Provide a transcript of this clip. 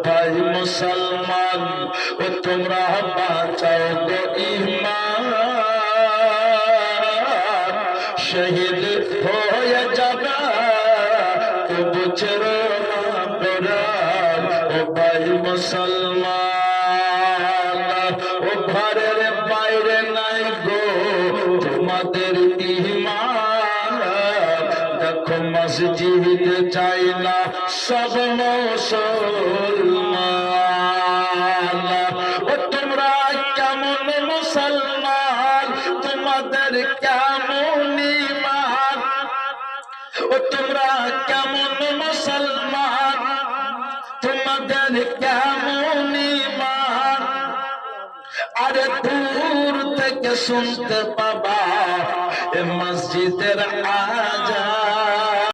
ভাই মুসলমান, ও তোমরা বাঁচাও গো ঈমান, শহীদ হয়ে যাবে তবু ছেড়ো না প্রাণ। ও ভাই মুসলমান, ও ঘরের বাইরে নাই গো তোমাদের ঈমান, দেখো মসজিদ চাই না সব মুসলমান। ও তোমরা কেমন মুসলমান, তোমাদের কেমন ঈমান, ও তোমরা কেমন মুসলমান, তোমাদের কেমন ঈমান। আরে দূর থেকে শুনতে পাবা এ মসজিদের আজান,